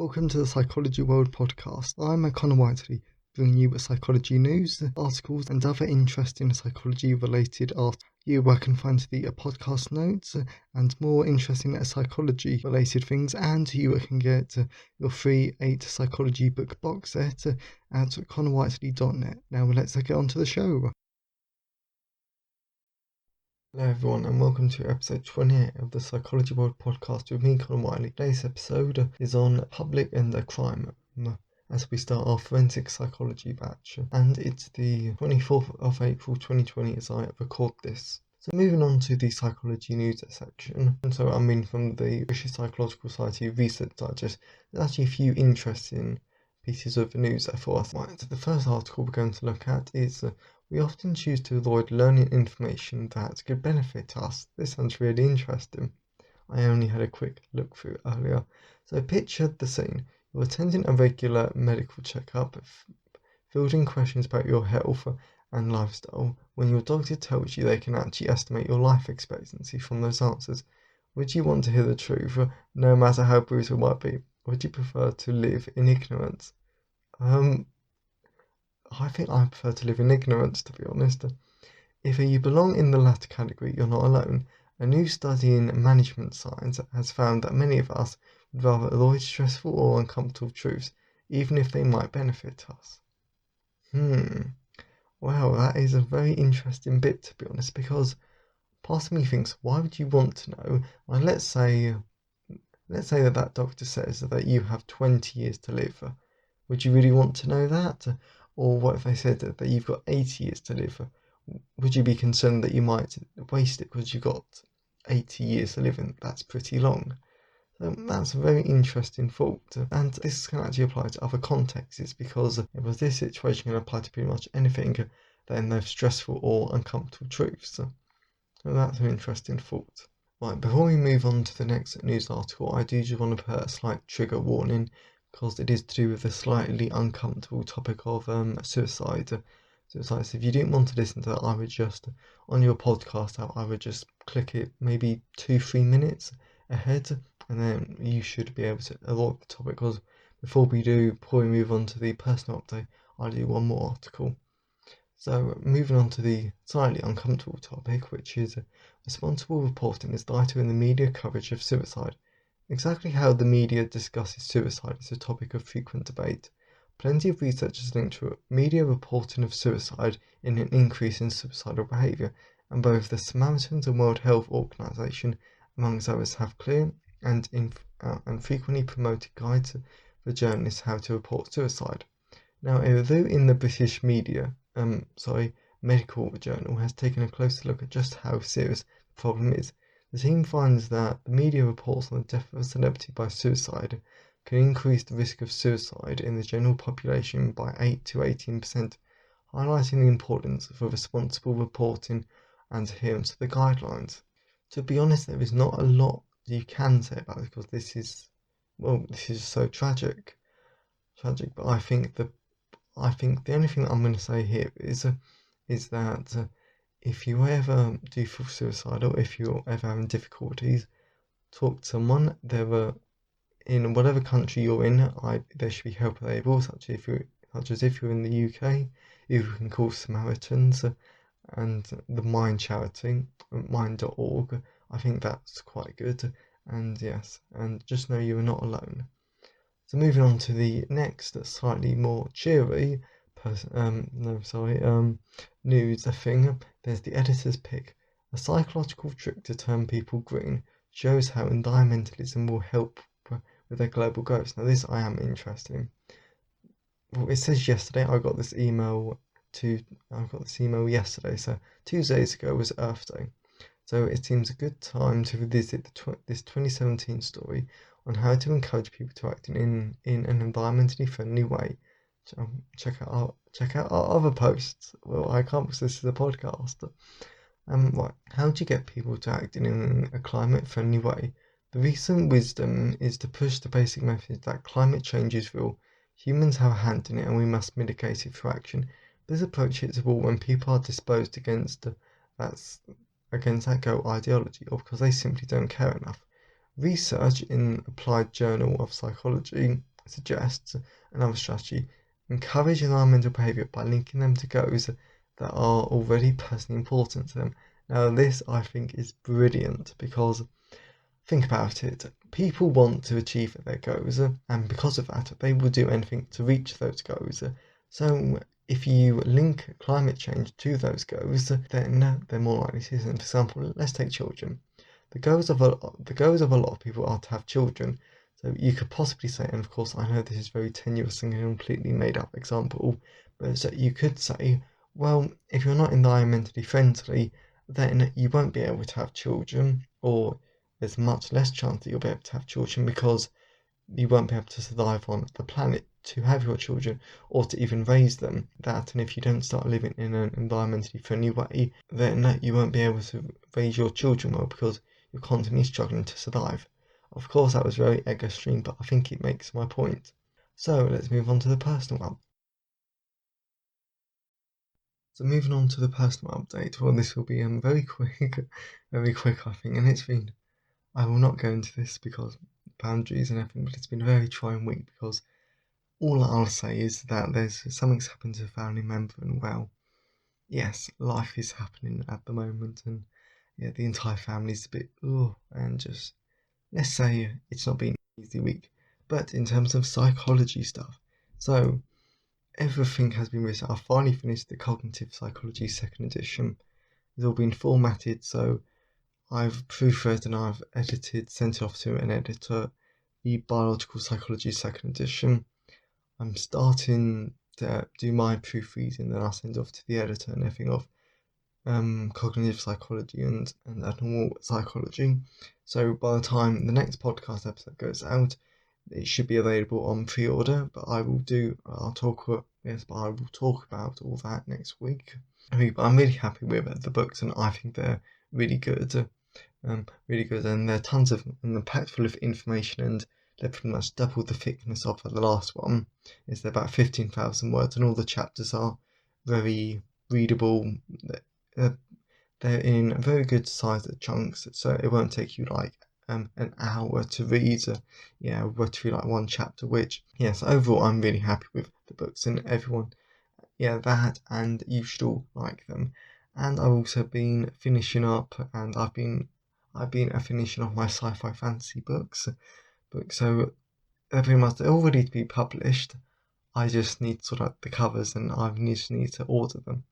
Welcome to the Psychology World podcast. I'm Connor Whiteley, bringing you psychology news, articles, and other interesting psychology-related articles. Where I can find the podcast notes and more interesting psychology-related things, and you can get your free 8 psychology book box set at connorwhiteley.net. Now let's get on to the show. Hello everyone, and welcome to episode 28 of the Psychology World podcast with me, Connor Whiteley. Today's episode is on public and crime, as we start our forensic psychology batch, and it's the 24th of April 2020 as I record this. So moving on to the psychology news section, and so from the British Psychological Society Research Digest, there's actually a few interesting pieces of news for us. Right, so the first article we're going to look at is we often choose to avoid learning information that could benefit us. This sounds really interesting. I only had a quick look through earlier. So picture the scene. You're attending a regular medical checkup, fielding questions about your health and lifestyle, when your doctor tells you they can actually estimate your life expectancy from those answers. Would you want to hear the truth, no matter how brutal it might be? Or would you prefer to live in ignorance? I think I prefer to live in ignorance, to be honest. If you belong in the latter category, you're not alone. A new study in management science has found that many of us would rather avoid stressful or uncomfortable truths, even if they might benefit us. Wow, that is a very interesting bit, to be honest, because part of me thinks, why would you want to know? Like, let's say that doctor says that you have 20 years to live. Would you really want to know that? Or what if they said that you've got 80 years to live? Would you be concerned that you might waste it because you've got 80 years to live, and that's pretty long? So that's a very interesting thought, and this can actually apply to other contexts, because if this situation can apply to pretty much anything, then they're stressful or uncomfortable truths. So that's an interesting thought. Right, before we move on to the next news article, I do just want to put a slight trigger warning, because it is to do with the slightly uncomfortable topic of suicide. So if you didn't want to listen to that, I would just, on your podcast app, I would just click it maybe 2-3 minutes ahead, and then you should be able to avoid the topic, because before we move on to the personal update, I'll do one more article. So moving on to the slightly uncomfortable topic, which is responsible reporting is vital in the media coverage of suicide. Exactly how the media discusses suicide is a topic of frequent debate. Plenty of research has linked to media reporting of suicide in an increase in suicidal behaviour, and both the Samaritans and World Health Organization, amongst others, have clear and frequently promoted guides for journalists how to report suicide. Now, although in the British medical journal has taken a closer look at just how serious the problem is, the team finds that the media reports on the death of a celebrity by suicide can increase the risk of suicide in the general population by 8 to 18%, highlighting the importance of responsible reporting and adherence to the guidelines. To be honest, there is not a lot you can say about it, because this is so tragic. But I think the only thing I'm going to say here is that if you ever do feel suicidal, if you're ever having difficulties, talk to someone. In whatever country you're in, there should be help available, such as if you're in the UK, you can call Samaritans and the Mind charity, mind.org. I think that's quite good, and yes, and just know you are not alone. So moving on to the next slightly more cheery news thing. There's the editor's pick. A psychological trick to turn people green shows how environmentalism will help with their global goals. Now this I am interested in. Well, it says yesterday I got this email yesterday, so 2 days ago was Earth Day. So it seems a good time to revisit this 2017 story on how to encourage people to act in an environmentally friendly way. Check out our other posts. Well, I can't, because this is a podcast. Right. How do you get people to act in a climate friendly way? The recent wisdom is to push the basic message that climate change is real. Humans have a hand in it, and we must mitigate it through action. This approach hits a wall when people are disposed against that goal ideology, or because they simply don't care enough. Research in Applied Journal of Psychology suggests another strategy: encourage environmental behaviour by linking them to goals that are already personally important to them. Now, this I think is brilliant because think about it. People want to achieve their goals, and because of that, they will do anything to reach those goals. So, if you link climate change to those goals, then they're more likely to. For example, let's take children. The goals of a lot of people are to have children. So you could possibly say, and of course I know this is very tenuous and a completely made up example, but so you could say, well, if you're not environmentally friendly, then you won't be able to have children, or there's much less chance that you'll be able to have children because you won't be able to survive on the planet to have your children or to even raise them. That, and if you don't start living in an environmentally friendly way, then you won't be able to raise your children well because you're constantly struggling to survive. Of course, that was very extreme, but I think it makes my point. So let's move on to the personal update. So moving on to the personal update, well, this will be very quick, very quick, I think, and I will not go into this because boundaries and everything, but it's been a very trying week because all I'll say is that something's happened to a family member, and well, yes, life is happening at the moment, and yeah, the entire family's a bit, and just let's say it's not been an easy week. But in terms of psychology stuff, so everything has been written. I finally finished the Cognitive Psychology second edition. It's all been formatted, so I've proofread and I've edited, sent off to an editor, the Biological Psychology second edition. I'm starting to do my proofreading, then I'll send off to the editor and everything of cognitive psychology and animal psychology. So by the time the next podcast episode goes out, it should be available on pre-order. But I will talk about all that next week. But I'm really happy with the books, and I think they're really good. Really good, and they're tons of and packed full of information, and they're pretty much double the thickness of the last one. They're about 15,000 words, and all the chapters are very readable. Uh, they're in very good sized chunks, so it won't take you like an hour to read. Like one chapter. Which yes, overall I'm really happy with the books, and everyone, that, and you should all like them. And I've also been finishing up, and I've been finishing off my sci-fi fantasy books. So they're all ready to be published. I just need sort of the covers, and just need to order them.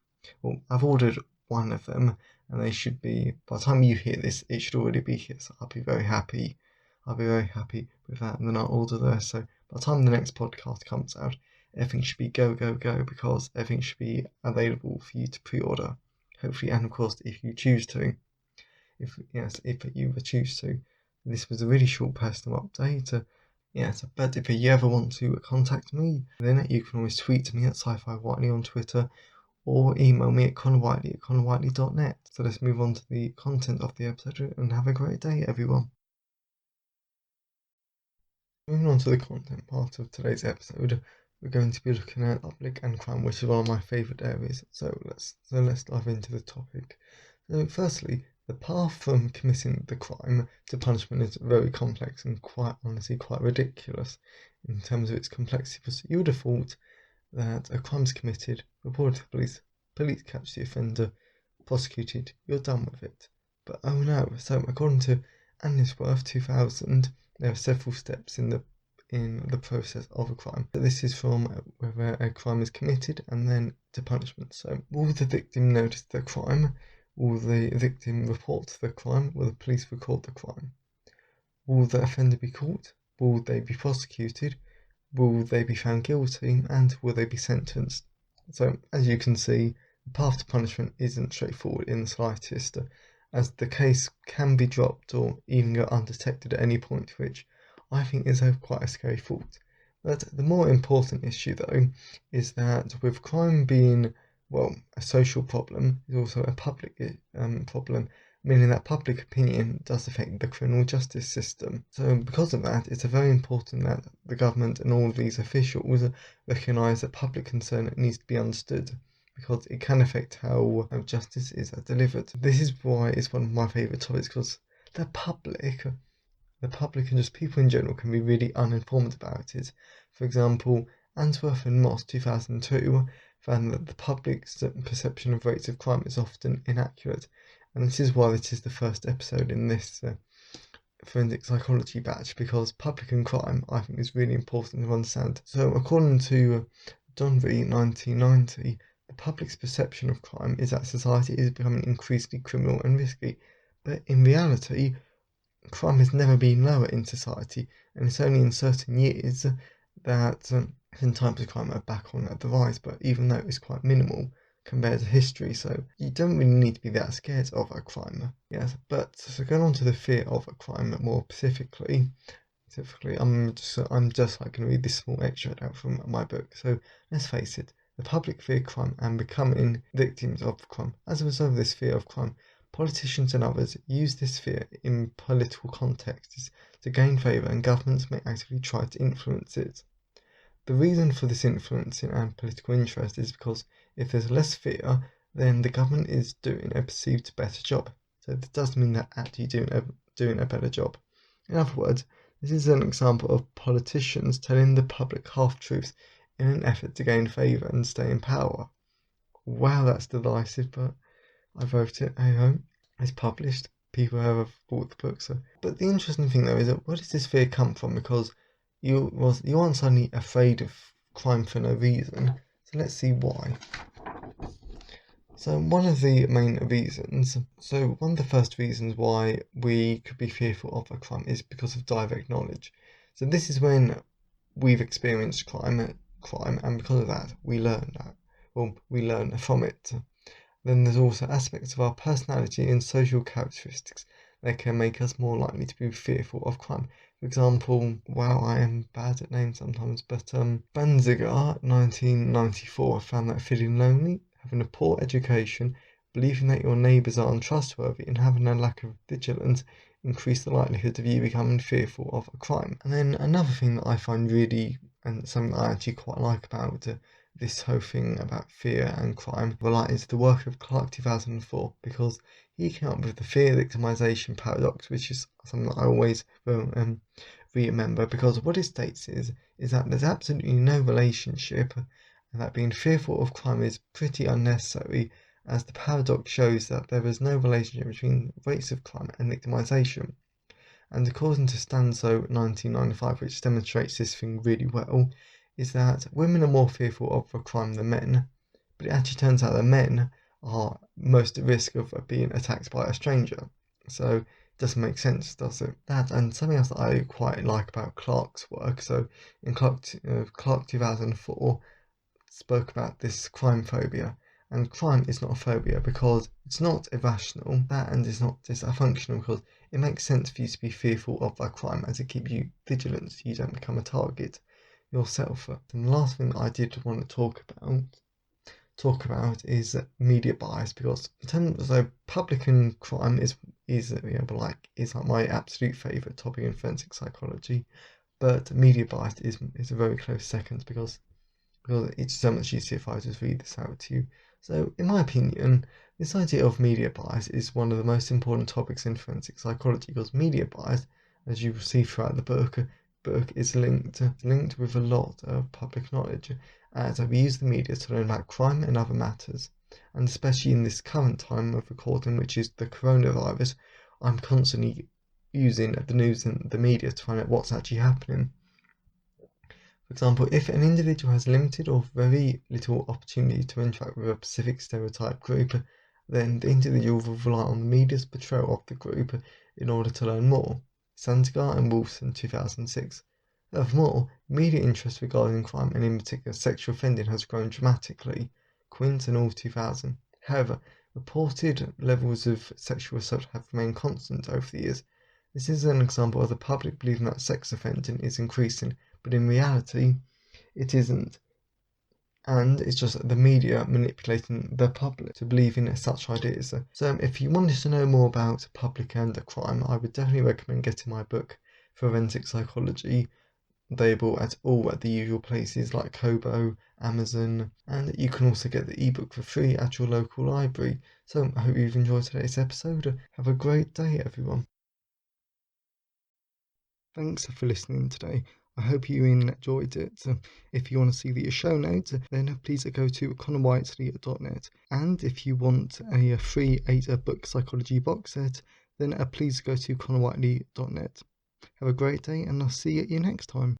Well, I've ordered one of them, and they should be, by the time you hear this, it should already be here. So I'll be very happy. I'll be very happy with that, and then I'll order those. So by the time the next podcast comes out, everything should be go go go because everything should be available for you to pre-order. Hopefully, and of course, if you choose to, if you choose to. This was a really short personal update. Yes, but if you ever want to contact me, then you can always tweet me at sci-fi Whiteley on Twitter, or email me at connorwhiteley@connorwhiteley.net. So let's move on to the content of the episode, and have a great day, everyone. Moving on to the content part of today's episode, we're going to be looking at public and crime, which is one of my favourite areas. So let's dive into the topic. So firstly, the path from committing the crime to punishment is very complex and quite honestly quite ridiculous in terms of its complexity. Because you would have thought that a crime is committed, reported to police catch the offender, prosecuted, you're done with it. But oh no! So according to Annisworth 2000, there are several steps in the process of a crime. So this is from whether a crime is committed and then to punishment. So will the victim notice the crime? Will the victim report the crime? Will the police record the crime? Will the offender be caught? Will they be prosecuted? Will they be found guilty? And will they be sentenced? So, as you can see, the path to punishment isn't straightforward in the slightest, as the case can be dropped or even go undetected at any point, which I think is quite a scary thought. But the more important issue, though, is that with crime being, well, a social problem, is also a public problem, meaning that public opinion does affect the criminal justice system. So because of that, it's very important that the government and all of these officials recognise that public concern needs to be understood, because it can affect how justice is delivered. This is why it's one of my favourite topics, because the public the public and just people in general can be really uninformed about it. For example, Answorth and Moss 2002 found that the public's perception of rates of crime is often inaccurate, and this is why this is the first episode in this forensic psychology batch, because public and crime I think is really important to understand. So according to Donvey 1990, the public's perception of crime is that society is becoming increasingly criminal and risky, but in reality crime has never been lower in society, and it's only in certain years that certain types of crime are back on the rise, but even though it's quite minimal compared to history, so you don't really need to be that scared of a crime. Yes, but so going on to the fear of a crime more specifically, I'm just like going to read this small extract out from my book. So let's face it, the public fear crime and becoming victims of crime. As a result of this fear of crime, politicians and others use this fear in political contexts to gain favour, and governments may actively try to influence it. The reason for this influencing and political interest is because if there's less fear, then the government is doing a perceived better job. So this does mean that actually doing a better job. In other words, this is an example of politicians telling the public half-truths in an effort to gain favour and stay in power. Wow, that's divisive, but I wrote it, hey ho. It's published. People have bought the book. So, but the interesting thing though is that where does this fear come from? Because you aren't suddenly afraid of crime for no reason. So let's see why. So one of the first reasons why we could be fearful of a crime is because of direct knowledge. So this is when we've experienced crime, and because of that, we learn from it. Then there's also aspects of our personality and social characteristics that can make us more likely to be fearful of crime. For example, wow, I am bad at names sometimes, but Banziger, 1994, found that feeling lonely, having a poor education, believing that your neighbours are untrustworthy, and having a lack of vigilance increase the likelihood of you becoming fearful of a crime. And then another thing that I find really, and something that I actually quite like about this whole thing about fear and crime related to the work of Clarke 2004, because he came up with the fear victimization paradox, which is something that I always will remember, because what it states is that there's absolutely no relationship, and that being fearful of crime is pretty unnecessary, as the paradox shows that there is no relationship between rates of crime and victimization. And according to Stanso 1995, which demonstrates this thing really well, is that women are more fearful of a crime than men, but it actually turns out that men are most at risk of being attacked by a stranger. So it doesn't make sense, does it? That, and something else that I quite like about Clarke's work, so in Clarke 2004 spoke about this crime phobia, and crime is not a phobia because it's not irrational, and it's not just a functional, because it makes sense for you to be fearful of a crime as it keeps you vigilant so you don't become a target yourself. And the last thing that I did want to talk about is media bias, because in terms of public and crime is like my absolute favourite topic in forensic psychology, but media bias is a very close second, because it's so much easier if I just read this out to you. So in my opinion, this idea of media bias is one of the most important topics in forensic psychology, because media bias, as you will see throughout the book is linked with a lot of public knowledge, as we use the media to learn about crime and other matters. And especially in this current time of recording, which is the coronavirus, I'm constantly using the news and the media to find out what's actually happening. For example, if an individual has limited or very little opportunity to interact with a specific stereotype group, then the individual will rely on the media's portrayal of the group in order to learn more. Sandegar and Wolfson 2006. Furthermore, media interest regarding crime, and in particular sexual offending, has grown dramatically. Quint and all 2000. However, reported levels of sexual assault have remained constant over the years. This is an example of the public believing that sex offending is increasing, but in reality, it isn't. And it's just the media manipulating the public to believe in such ideas. So if you wanted to know more about public and crime, I would definitely recommend getting my book, Forensic Psychology, available at the usual places like Kobo, Amazon, and you can also get the ebook for free at your local library. So I hope you've enjoyed today's episode. Have a great day, everyone. Thanks for listening today. I hope you enjoyed it. If you want to see the show notes, then please go to connorwhiteley.net. And if you want a free 8-book psychology box set, then please go to connorwhiteley.net. Have a great day, and I'll see you next time.